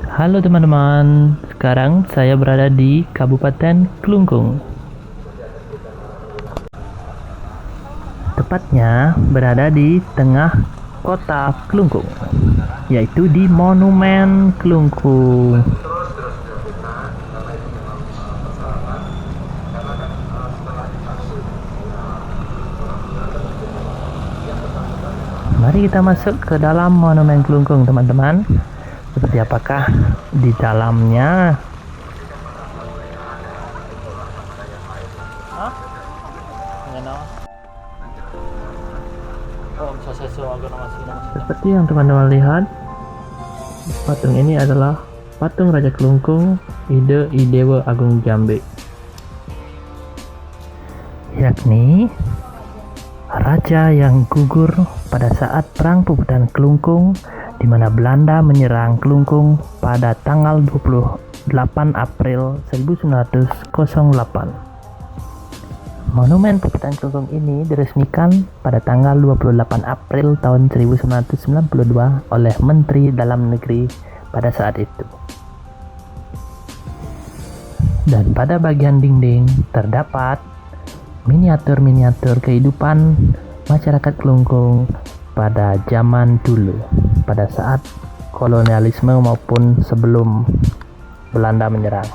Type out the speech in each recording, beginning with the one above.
Halo teman-teman, sekarang saya berada di Kabupaten Klungkung. Tepatnya berada di tengah kota Klungkung, yaitu di Monumen Klungkung. Mari kita masuk ke dalam Monumen Klungkung, teman-teman. Seperti apakah di dalamnya? Seperti yang teman-teman lihat, patung ini adalah patung Raja Klungkung Ide Idewa Agung Jambe, yakni raja yang gugur pada saat Perang Puputan Klungkung, di mana Belanda menyerang Klungkung pada tanggal 28 April 1908. Monumen Puputan Klungkung ini diresmikan pada tanggal 28 April tahun 1992 oleh Menteri Dalam Negeri pada saat itu. Dan pada bagian dinding terdapat miniatur-miniatur kehidupan masyarakat Klungkung pada zaman dulu, pada saat kolonialisme maupun sebelum Belanda menyerang.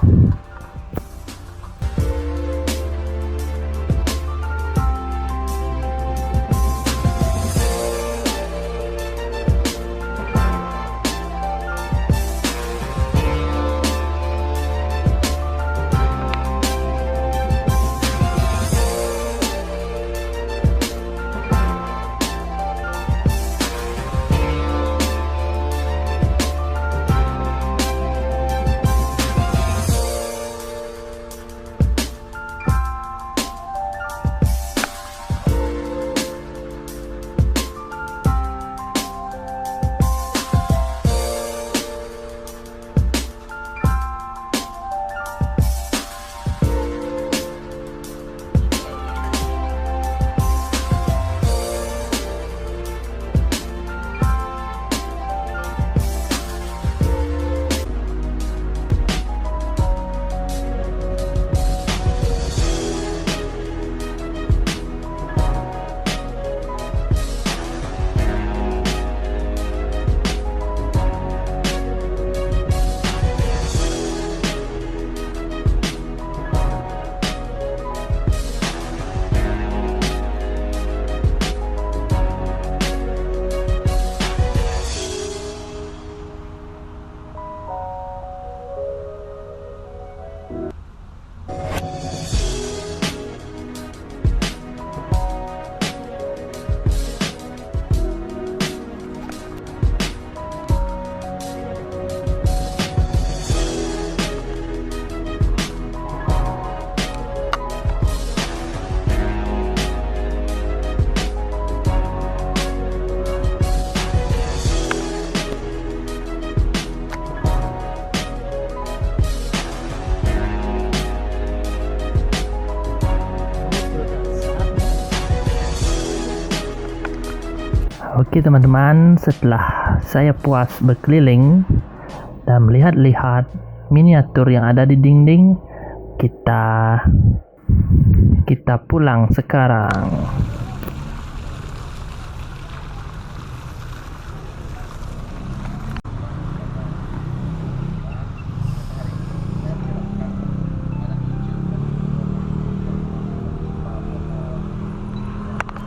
Oke teman-teman, setelah saya puas berkeliling dan melihat-lihat miniatur yang ada di dinding, kita pulang sekarang.